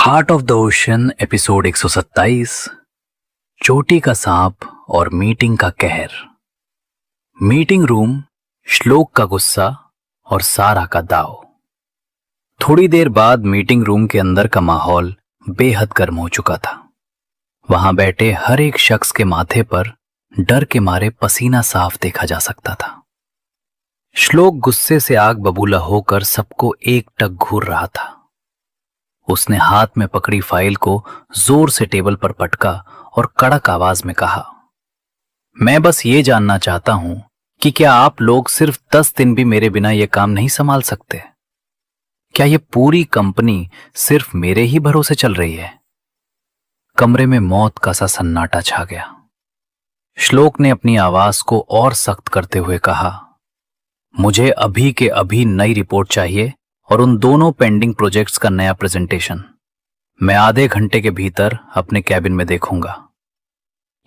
Heart of the ocean episode 127। चोटी का सांप और मीटिंग का कहर। मीटिंग रूम, श्लोक का गुस्सा और सारा का दाव। थोड़ी देर बाद मीटिंग रूम के अंदर का माहौल बेहद गर्म हो चुका था। वहां बैठे हर एक शख्स के माथे पर डर के मारे पसीना साफ देखा जा सकता था। श्लोक गुस्से से आग बबूला होकर सबको एकटक घूर रहा था। उसने हाथ में पकड़ी फाइल को जोर से टेबल पर पटका और कड़क आवाज में कहा, मैं बस ये जानना चाहता हूं कि क्या आप लोग सिर्फ 10 दिन भी मेरे बिना यह काम नहीं संभाल सकते? क्या यह पूरी कंपनी सिर्फ मेरे ही भरोसे चल रही है? कमरे में मौत का सा सन्नाटा छा गया। श्लोक ने अपनी आवाज को और सख्त करते हुए कहा, मुझे अभी के अभी नई रिपोर्ट चाहिए और उन दोनों पेंडिंग प्रोजेक्ट्स का नया प्रेजेंटेशन। मैं आधे घंटे के भीतर अपने कैबिन में देखूंगा।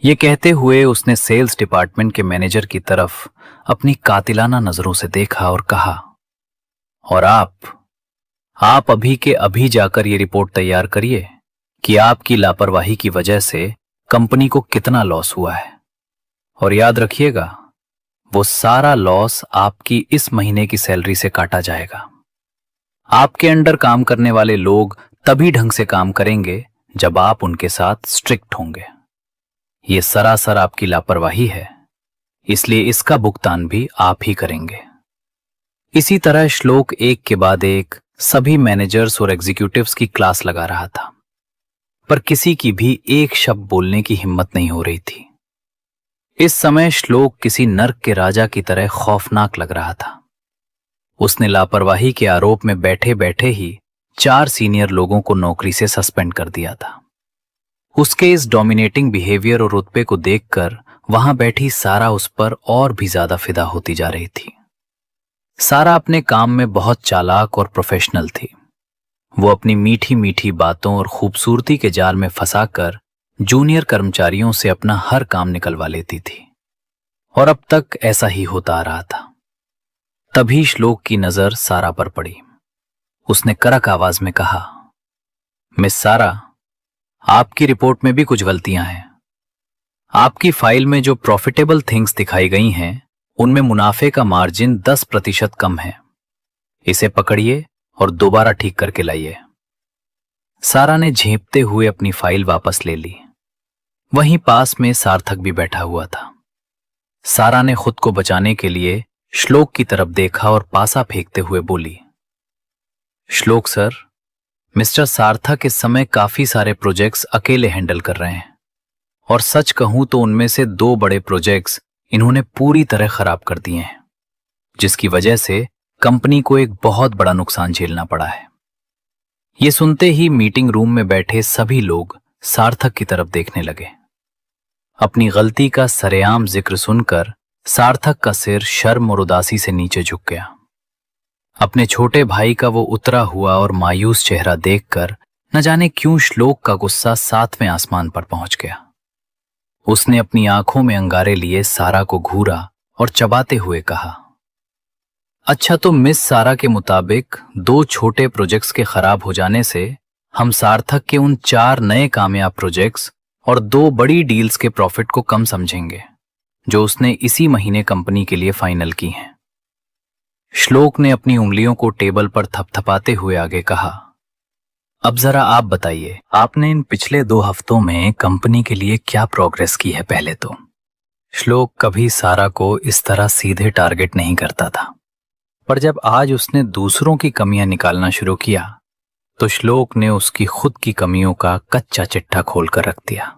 ये कहते हुए उसने सेल्स डिपार्टमेंट के मैनेजर की तरफ अपनी कातिलाना नजरों से देखा और कहा, और आप अभी के अभी जाकर ये रिपोर्ट तैयार करिए कि आपकी लापरवाही की वजह से कंपनी को कितना लॉस हुआ है। और याद रखिएगा, वो सारा लॉस आपकी इस महीने की सैलरी से काटा जाएगा। आपके अंडर काम करने वाले लोग तभी ढंग से काम करेंगे जब आप उनके साथ स्ट्रिक्ट होंगे। ये सरासर आपकी लापरवाही है, इसलिए इसका भुगतान भी आप ही करेंगे। इसी तरह श्लोक एक के बाद एक सभी मैनेजर्स और एग्जीक्यूटिव्स की क्लास लगा रहा था, पर किसी की भी एक शब्द बोलने की हिम्मत नहीं हो रही थी। इस समय श्लोक किसी नर्क के राजा की तरह खौफनाक लग रहा था। उसने लापरवाही के आरोप में बैठे बैठे ही 4 सीनियर लोगों को नौकरी से सस्पेंड कर दिया था। उसके इस डोमिनेटिंग बिहेवियर और रुतबे को देखकर वहां बैठी सारा उस पर और भी ज्यादा फिदा होती जा रही थी। सारा अपने काम में बहुत चालाक और प्रोफेशनल थी। वो अपनी मीठी मीठी बातों और खूबसूरती के जाल में फंसाकर जूनियर कर्मचारियों से अपना हर काम निकलवा लेती थी, और अब तक ऐसा ही होता आ रहा था। तभी श्लोक की नजर सारा पर पड़ी। उसने कड़क आवाज में कहा, मिस सारा, आपकी रिपोर्ट में भी कुछ गलतियां हैं। आपकी फाइल में जो प्रॉफिटेबल थिंग्स दिखाई गई हैं, उनमें मुनाफे का मार्जिन 10% कम है। इसे पकड़िए और दोबारा ठीक करके लाइए। सारा ने झेंपते हुए अपनी फाइल वापस ले ली। वहीं पास में सार्थक भी बैठा हुआ था। सारा ने खुद को बचाने के लिए श्लोक की तरफ देखा और पासा फेंकते हुए बोली, श्लोक सर, मिस्टर सार्थक इस समय काफी सारे प्रोजेक्ट्स अकेले हैंडल कर रहे हैं, और सच कहूं तो उनमें से 2 बड़े प्रोजेक्ट्स इन्होंने पूरी तरह खराब कर दिए हैं, जिसकी वजह से कंपनी को एक बहुत बड़ा नुकसान झेलना पड़ा है। ये सुनते ही मीटिंग रूम में बैठे सभी लोग सार्थक की तरफ देखने लगे। अपनी गलती का सरेआम जिक्र सुनकर सार्थक का सिर शर्म और उदासी से नीचे झुक गया। अपने छोटे भाई का वो उतरा हुआ और मायूस चेहरा देखकर न जाने क्यों श्लोक का गुस्सा 7वें आसमान पर पहुंच गया। उसने अपनी आंखों में अंगारे लिए सारा को घूरा और चबाते हुए कहा, अच्छा, तो मिस सारा के मुताबिक 2 छोटे प्रोजेक्ट्स के खराब हो जाने से हम सार्थक के उन 4 नए कामयाब प्रोजेक्ट्स और 2 बड़ी डील्स के प्रॉफिट को कम समझेंगे जो उसने इसी महीने कंपनी के लिए फाइनल की हैं। श्लोक ने अपनी उंगलियों को टेबल पर थपथपाते हुए आगे कहा, अब जरा आप बताइए, आपने इन पिछले 2 हफ्तों में कंपनी के लिए क्या प्रोग्रेस की है? पहले तो श्लोक कभी सारा को इस तरह सीधे टारगेट नहीं करता था, पर जब आज उसने दूसरों की कमियां निकालना शुरू किया तो श्लोक ने उसकी खुद की कमियों का कच्चा चिट्ठा खोलकर रख दिया।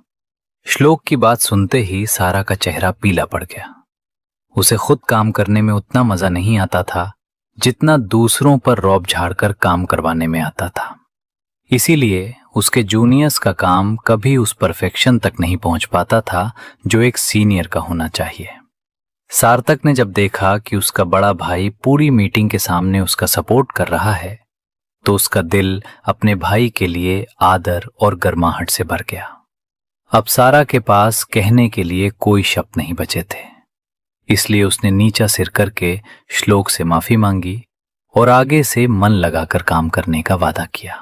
श्लोक की बात सुनते ही सारा का चेहरा पीला पड़ गया। उसे खुद काम करने में उतना मजा नहीं आता था जितना दूसरों पर रौब झाड़कर काम करवाने में आता था। इसीलिए उसके जूनियर्स का काम कभी उस परफेक्शन तक नहीं पहुंच पाता था जो एक सीनियर का होना चाहिए। सार्थक ने जब देखा कि उसका बड़ा भाई पूरी मीटिंग के सामने उसका सपोर्ट कर रहा है, तो उसका दिल अपने भाई के लिए आदर और गर्माहट से भर गया। अब सारा के पास कहने के लिए कोई शब्द नहीं बचे थे, इसलिए उसने नीचा सिर करके श्लोक से माफी मांगी और आगे से मन लगाकर काम करने का वादा किया।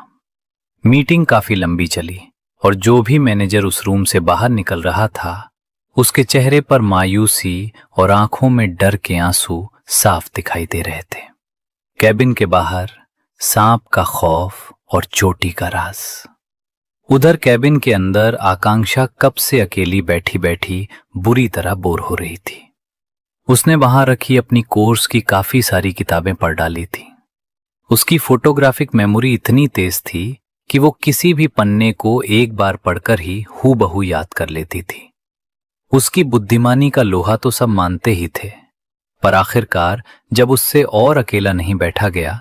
मीटिंग काफी लंबी चली और जो भी मैनेजर उस रूम से बाहर निकल रहा था उसके चेहरे पर मायूसी और आंखों में डर के आंसू साफ दिखाई दे रहे थे। कैबिन के बाहर सांप का खौफ और चोटी का राज। उधर कैबिन के अंदर आकांक्षा कब से अकेली बैठी बैठी बुरी तरह बोर हो रही थी। उसने वहां रखी अपनी कोर्स की काफी सारी किताबें पढ़ डाली थी। उसकी फोटोग्राफिक मेमोरी इतनी तेज थी कि वो किसी भी पन्ने को एक बार पढ़कर ही हूबहू याद कर लेती थी। उसकी बुद्धिमानी का लोहा तो सब मानते ही थे, पर आखिरकार जब उससे और अकेला नहीं बैठा गया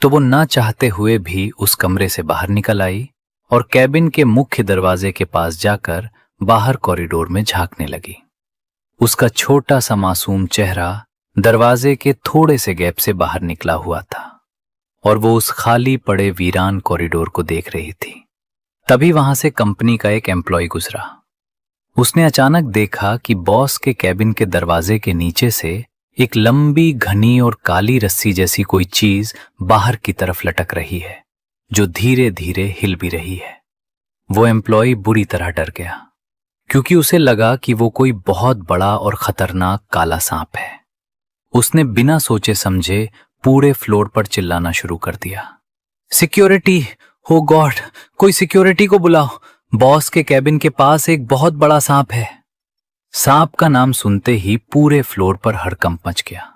तो वो ना चाहते हुए भी उस कमरे से बाहर निकल आई और कैबिन के मुख्य दरवाजे के पास जाकर बाहर कॉरिडोर में झांकने लगी। उसका छोटा सा मासूम चेहरा दरवाजे के थोड़े से गैप से बाहर निकला हुआ था और वो उस खाली पड़े वीरान कॉरिडोर को देख रही थी। तभी वहां से कंपनी का एक एम्प्लॉय गुजरा। उसने अचानक देखा कि बॉस के कैबिन के दरवाजे के नीचे से एक लंबी घनी और काली रस्सी जैसी कोई चीज बाहर की तरफ लटक रही है जो धीरे धीरे हिल भी रही है। वो एम्प्लॉय बुरी तरह डर गया क्योंकि उसे लगा कि वो कोई बहुत बड़ा और खतरनाक काला सांप है। उसने बिना सोचे समझे पूरे फ्लोर पर चिल्लाना शुरू कर दिया, सिक्योरिटी, हो गॉड, कोई सिक्योरिटी को बुलाओ, बॉस के कैबिन के पास एक बहुत बड़ा सांप है। सांप का नाम सुनते ही पूरे फ्लोर पर हड़कंप मच गया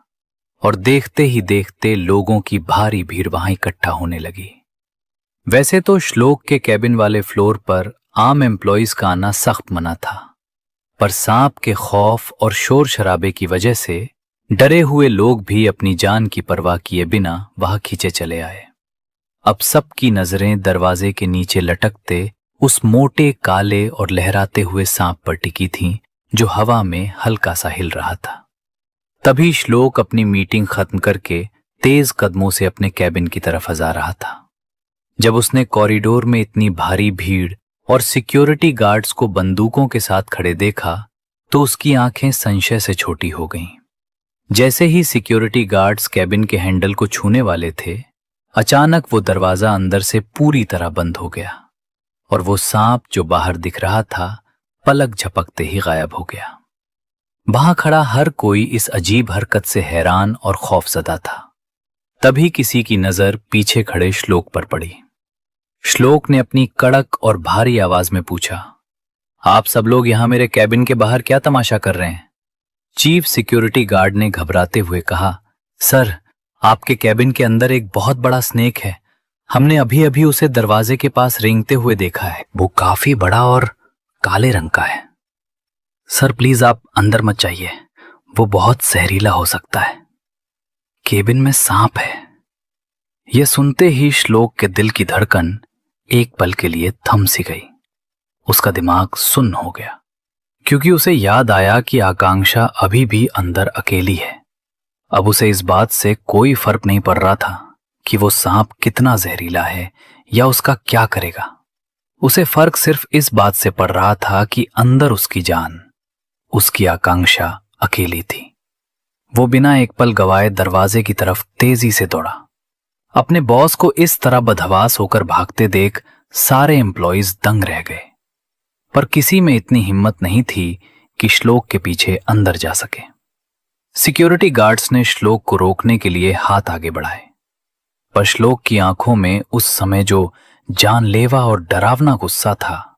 और देखते ही देखते लोगों की भारी भीड़ वहां इकट्ठा होने लगी। वैसे तो श्लोक के कैबिन वाले फ्लोर पर आम एम्प्लॉइज का आना सख्त मना था, पर सांप के खौफ और शोर शराबे की वजह से डरे हुए लोग भी अपनी जान की परवाह किए बिना वहां खींचे चले आए। अब सबकी नजरें दरवाजे के नीचे लटकते उस मोटे काले और लहराते हुए सांप पर टिकी थीं जो हवा में हल्का सा हिल रहा था। तभी श्लोक अपनी मीटिंग खत्म करके तेज कदमों से अपने कैबिन की तरफ जा रहा था। जब उसने कॉरिडोर में इतनी भारी भीड़ और सिक्योरिटी गार्ड्स को बंदूकों के साथ खड़े देखा तो उसकी आंखें संशय से छोटी हो गईं। जैसे ही सिक्योरिटी गार्ड्स कैबिन के हैंडल को छूने वाले थे, अचानक वो दरवाजा अंदर से पूरी तरह बंद हो गया और वो सांप जो बाहर दिख रहा था पलक झपकते ही गायब हो गया। वहां खड़ा हर कोई इस अजीब हरकत से हैरान और खौफजदा था। तभी किसी की नजर पीछे खड़े श्लोक पर पड़ी। श्लोक ने अपनी कड़क और भारी आवाज में पूछा, आप सब लोग यहां मेरे कैबिन के बाहर क्या तमाशा कर रहे हैं? चीफ सिक्योरिटी गार्ड ने घबराते हुए कहा, सर, आपके कैबिन के अंदर एक बहुत बड़ा स्नेक है। हमने अभी अभी उसे दरवाजे के पास रेंगते हुए देखा है। वो काफी बड़ा और काले रंग का है। सर प्लीज आप अंदर मत जाइए, वो बहुत जहरीला हो सकता है। केबिन में सांप है। यह सुनते ही श्लोक के दिल की धड़कन एक पल के लिए थम सी गई। उसका दिमाग सुन्न हो गया क्योंकि उसे याद आया कि आकांक्षा अभी भी अंदर अकेली है। अब उसे इस बात से कोई फर्क नहीं पड़ रहा था कि वो सांप कितना जहरीला है या उसका क्या करेगा। उसे फर्क सिर्फ इस बात से पड़ रहा था कि अंदर उसकी जान, उसकी आकांक्षा अकेली थी। वो बिना एक पल गवाए दरवाजे की तरफ तेजी से दौड़ा। अपने बॉस को इस तरह बदहवास होकर भागते देख सारे एम्प्लॉइज दंग रह गए, पर किसी में इतनी हिम्मत नहीं थी कि श्लोक के पीछे अंदर जा सके। सिक्योरिटी गार्ड्स ने श्लोक को रोकने के लिए हाथ आगे बढ़ाए, पर श्लोक की आंखों में उस समय जो जानलेवा और डरावना गुस्सा था,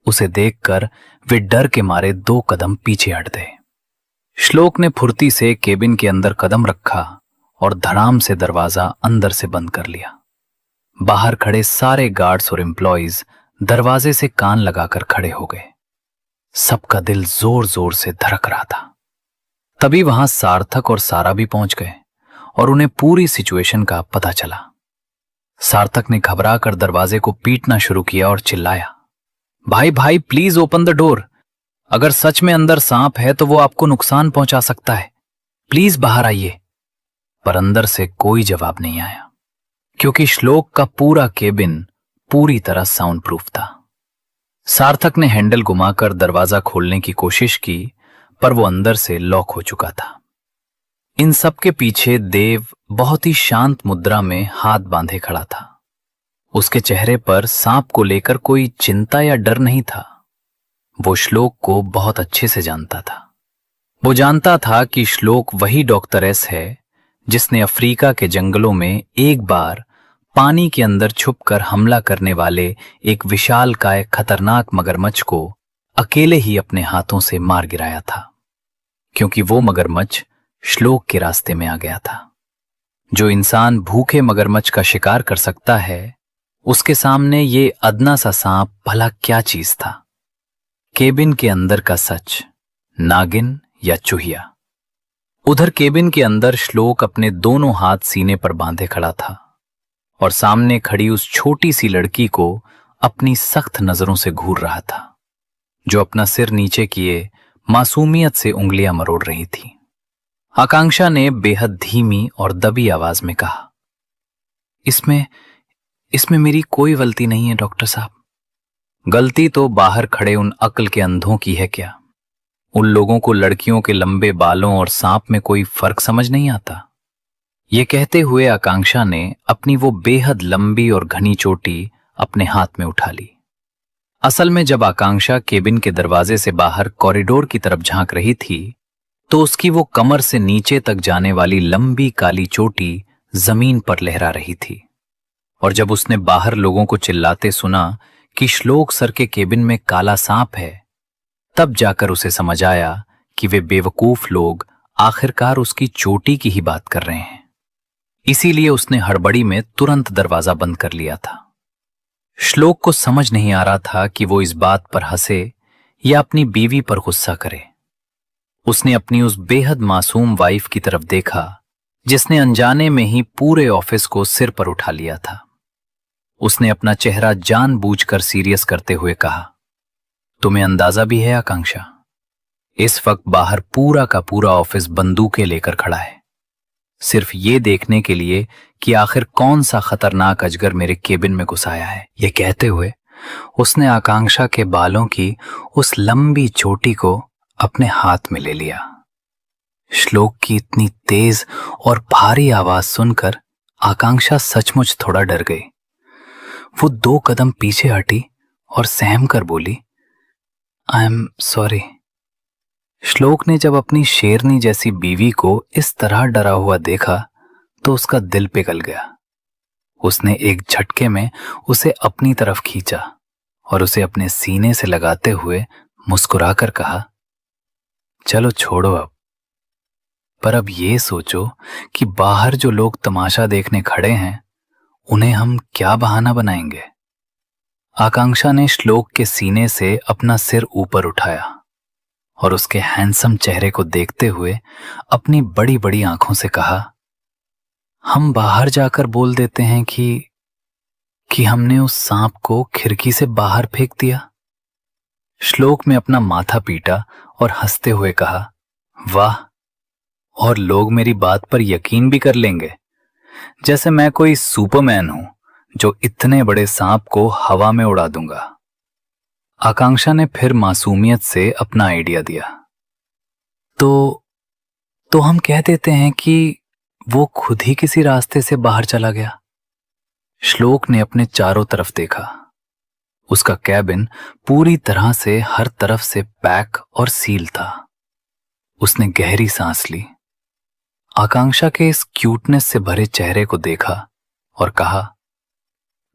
उसे देखकर वे डर के मारे 2 कदम पीछे हट गए। श्लोक ने फुर्ती से केबिन के अंदर कदम रखा और धड़ाम से दरवाजा अंदर से बंद कर लिया। बाहर खड़े सारे गार्ड्स और एम्प्लॉइज दरवाजे से कान लगाकर खड़े हो गए। सबका दिल जोर जोर से धड़क रहा था। तभी वहां सार्थक और सारा भी पहुंच गए और उन्हें पूरी सिचुएशन का पता चला। सार्थक ने घबराकर दरवाजे को पीटना शुरू किया और चिल्लाया, भाई भाई प्लीज ओपन द डोर। अगर सच में अंदर सांप है तो वो आपको नुकसान पहुंचा सकता है। प्लीज बाहर आइए। पर अंदर से कोई जवाब नहीं आया क्योंकि श्लोक का पूरा केबिन पूरी तरह साउंड प्रूफ था। सार्थक ने हैंडल घुमाकर दरवाजा खोलने की कोशिश की, पर वो अंदर से लॉक हो चुका था। इन सब के पीछे देव बहुत ही शांत मुद्रा में हाथ बांधे खड़ा था। उसके चेहरे पर सांप को लेकर कोई चिंता या डर नहीं था। वो श्लोक को बहुत अच्छे से जानता था। वो जानता था कि श्लोक वही डॉक्टर एस है जिसने अफ्रीका के जंगलों में एक बार पानी के अंदर छुपकर हमला करने वाले एक विशालकाय खतरनाक मगरमच्छ को अकेले ही अपने हाथों से मार गिराया था, क्योंकि वो मगरमच्छ श्लोक के रास्ते में आ गया था। जो इंसान भूखे मगरमच्छ का शिकार कर सकता है, उसके सामने ये अदना सा सांप भला क्या चीज था। केबिन के अंदर का सच, नागिन या चूहिया। उधर केबिन के अंदर श्लोक अपने दोनों हाथ सीने पर बांधे खड़ा था और सामने खड़ी उस छोटी सी लड़की को अपनी सख्त नजरों से घूर रहा था, जो अपना सिर नीचे किए मासूमियत से उंगलियां मरोड़ रही थी। आकांक्षा ने बेहद धीमी और दबी आवाज में कहा, इसमें मेरी कोई गलती नहीं है डॉक्टर साहब। गलती तो बाहर खड़े उन अक्ल के अंधों की है क्या? उन लोगों को लड़कियों के लंबे बालों और सांप में कोई फर्क समझ नहीं आता। ये कहते हुए आकांक्षा ने अपनी वो बेहद लंबी और घनी चोटी अपने हाथ में उठा ली। असल में जब आकांक्षा केबिन के दरवाजे से बाहर कॉरिडोर की तरफ झांक रही थी, तो उसकी वो कमर से नीचे तक जाने वाली लंबी काली चोटी जमीन पर लहरा रही थी। और जब उसने बाहर लोगों को चिल्लाते सुना कि श्लोक सर के केबिन में काला सांप है, तब जाकर उसे समझ आया कि वे बेवकूफ लोग आखिरकार उसकी चोटी की ही बात कर रहे हैं। इसीलिए उसने हड़बड़ी में तुरंत दरवाजा बंद कर लिया था। श्लोक को समझ नहीं आ रहा था कि वो इस बात पर हंसे या अपनी बीवी पर गुस्सा करे। उसने अपनी उस बेहद मासूम वाइफ की तरफ देखा, जिसने अनजाने में ही पूरे ऑफिस को सिर पर उठा लिया था। उसने अपना चेहरा जानबूझकर सीरियस करते हुए कहा, तुम्हें अंदाजा भी है आकांक्षा, इस वक्त बाहर पूरा का पूरा ऑफिस बंदूकें लेकर खड़ा है, सिर्फ ये देखने के लिए कि आखिर कौन सा खतरनाक अजगर मेरे केबिन में घुस आया है। ये कहते हुए उसने आकांक्षा के बालों की उस लंबी चोटी को अपने हाथ में ले लिया। श्लोक की इतनी तेज और भारी आवाज सुनकर आकांक्षा सचमुच थोड़ा डर गई। वो 2 कदम पीछे हटी और सहम कर बोली, आई एम सॉरी। श्लोक ने जब अपनी शेरनी जैसी बीवी को इस तरह डरा हुआ देखा तो उसका दिल पिघल गया। उसने एक झटके में उसे अपनी तरफ खींचा और उसे अपने सीने से लगाते हुए मुस्कुराकर कहा, चलो छोड़ो अब, पर अब ये सोचो कि बाहर जो लोग तमाशा देखने खड़े हैं, उन्हें हम क्या बहाना बनाएंगे। आकांक्षा ने श्लोक के सीने से अपना सिर ऊपर उठाया और उसके हैंडसम चेहरे को देखते हुए अपनी बड़ी बड़ी आंखों से कहा, हम बाहर जाकर बोल देते हैं कि हमने उस सांप को खिड़की से बाहर फेंक दिया। श्लोक में अपना माथा पीटा और हंसते हुए कहा, वाह, और लोग मेरी बात पर यकीन भी कर लेंगे, जैसे मैं कोई सुपरमैन हूं जो इतने बड़े सांप को हवा में उड़ा दूंगा। आकांक्षा ने फिर मासूमियत से अपना आइडिया दिया, तो हम कह देते हैं कि वो खुद ही किसी रास्ते से बाहर चला गया। श्लोक ने अपने चारों तरफ देखा। उसका कैबिन पूरी तरह से हर तरफ से पैक और सील था। उसने गहरी सांस ली, आकांक्षा के इस क्यूटनेस से भरे चेहरे को देखा और कहा,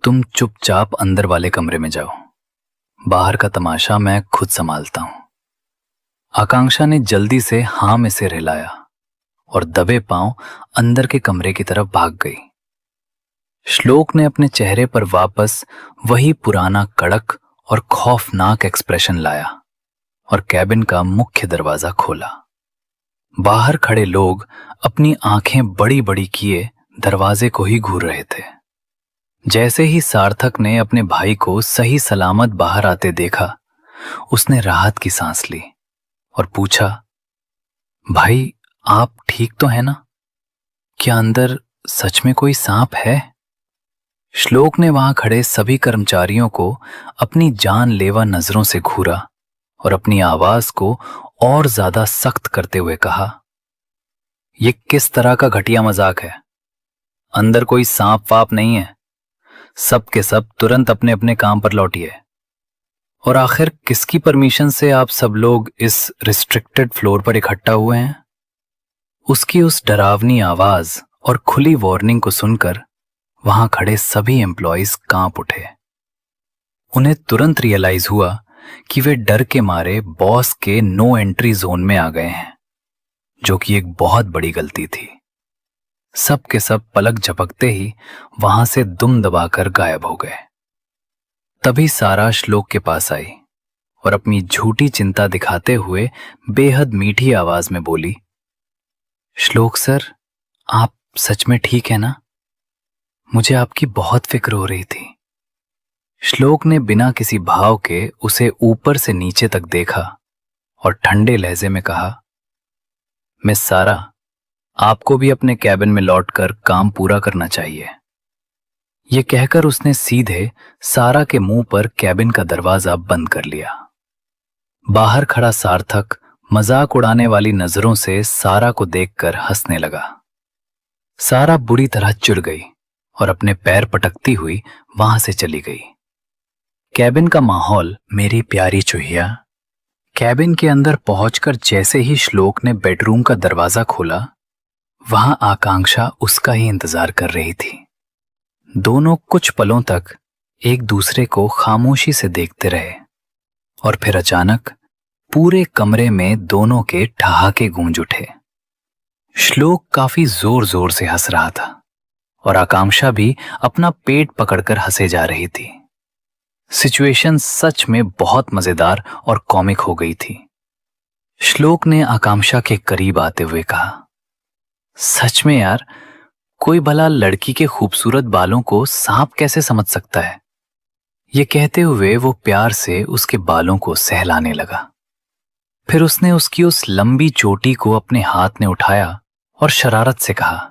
तुम चुपचाप अंदर वाले कमरे में जाओ, बाहर का तमाशा मैं खुद संभालता हूं। आकांक्षा ने जल्दी से हां में सिर हिलाया और दबे पांव अंदर के कमरे की तरफ भाग गई। श्लोक ने अपने चेहरे पर वापस वही पुराना कड़क और खौफनाक एक्सप्रेशन लाया और कैबिन का मुख्य दरवाजा खोला। बाहर खड़े लोग अपनी आंखें बड़ी बड़ी किए दरवाजे को ही घूर रहे थे। जैसे ही सार्थक ने अपने भाई को सही सलामत बाहर आते देखा, उसने राहत की सांस ली और पूछा, भाई आप ठीक तो है ना? क्या अंदर सच में कोई सांप है? श्लोक ने वहां खड़े सभी कर्मचारियों को अपनी जानलेवा नजरों से घूरा और अपनी आवाज को और ज्यादा सख्त करते हुए कहा, यह किस तरह का घटिया मजाक है? अंदर कोई सांप वाप नहीं है, सब के सब तुरंत अपने अपने काम पर लौटिए। और आखिर किसकी परमिशन से आप सब लोग इस रिस्ट्रिक्टेड फ्लोर पर इकट्ठा हुए हैं? उसकी उस डरावनी आवाज और खुली वार्निंग को सुनकर वहां खड़े सभी एम्प्लॉयज कांप उठे। उन्हें तुरंत रियलाइज हुआ कि वे डर के मारे बॉस के नो एंट्री जोन में आ गए हैं, जो कि एक बहुत बड़ी गलती थी। सब के सब पलक झपकते ही वहां से दुम दबाकर गायब हो गए। तभी सारा श्लोक के पास आई और अपनी झूठी चिंता दिखाते हुए बेहद मीठी आवाज में बोली, श्लोक सर, आप सच में ठीक है ना? मुझे आपकी बहुत फिक्र हो रही थी। श्लोक ने बिना किसी भाव के उसे ऊपर से नीचे तक देखा और ठंडे लहजे में कहा, मिस सारा, आपको भी अपने कैबिन में लौटकर काम पूरा करना चाहिए। यह कहकर उसने सीधे सारा के मुंह पर कैबिन का दरवाजा बंद कर लिया। बाहर खड़ा सार्थक मजाक उड़ाने वाली नजरों से सारा को देखकर हंसने लगा। सारा बुरी तरह चिढ़ गई और अपने पैर पटकती हुई वहां से चली गई। कैबिन का माहौल, मेरी प्यारी चूहिया। कैबिन के अंदर पहुंचकर जैसे ही श्लोक ने बेडरूम का दरवाजा खोला, वहां आकांक्षा उसका ही इंतजार कर रही थी। दोनों कुछ पलों तक एक दूसरे को खामोशी से देखते रहे और फिर अचानक पूरे कमरे में दोनों के ठहाके गूंज उठे। श्लोक काफी जोर जोर से हंस रहा था और आकांक्षा भी अपना पेट पकड़कर हंसे जा रही थी। सिचुएशन सच में बहुत मजेदार और कॉमिक हो गई थी। श्लोक ने आकांक्षा के करीब आते हुए कहा, सच में यार, कोई भला लड़की के खूबसूरत बालों को सांप कैसे समझ सकता है? ये कहते हुए वो प्यार से उसके बालों को सहलाने लगा। फिर उसने उसकी उस लंबी चोटी को अपने हाथ में उठाया और शरारत से कहा,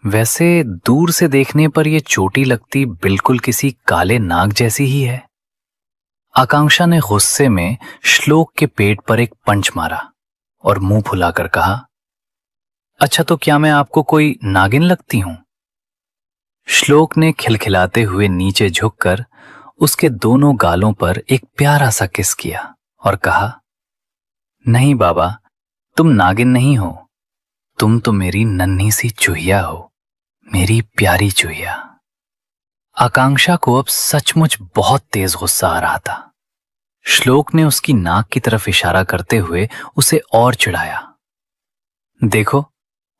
वैसे दूर से देखने पर यह चोटी लगती बिल्कुल किसी काले नाग जैसी ही है। आकांक्षा ने गुस्से में श्लोक के पेट पर एक पंच मारा और मुंह फुलाकर कहा, अच्छा तो क्या मैं आपको कोई नागिन लगती हूं? श्लोक ने खिलखिलाते हुए नीचे झुककर उसके दोनों गालों पर एक प्यारा सा किस किया और कहा, नहीं बाबा, तुम नागिन नहीं हो, तुम तो मेरी नन्ही सी चूहिया हो, मेरी प्यारी चूहिया। आकांक्षा को अब सचमुच बहुत तेज गुस्सा आ रहा था। श्लोक ने उसकी नाक की तरफ इशारा करते हुए उसे और चिढ़ाया, देखो,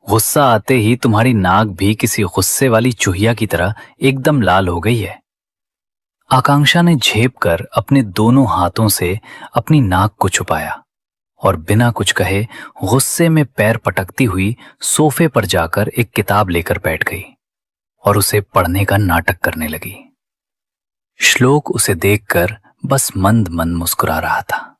गुस्सा आते ही तुम्हारी नाक भी किसी गुस्से वाली चूहिया की तरह एकदम लाल हो गई है। आकांक्षा ने झेप कर अपने दोनों हाथों से अपनी नाक को छुपाया और बिना कुछ कहे गुस्से में पैर पटकती हुई सोफे पर जाकर एक किताब लेकर बैठ गई और उसे पढ़ने का नाटक करने लगी। श्लोक उसे देखकर बस मंद मंद मुस्कुरा रहा था।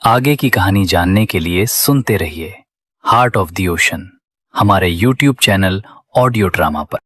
आगे की कहानी जानने के लिए सुनते रहिए हार्ट ऑफ द ओशन हमारे YouTube चैनल ऑडियो ड्रामा पर।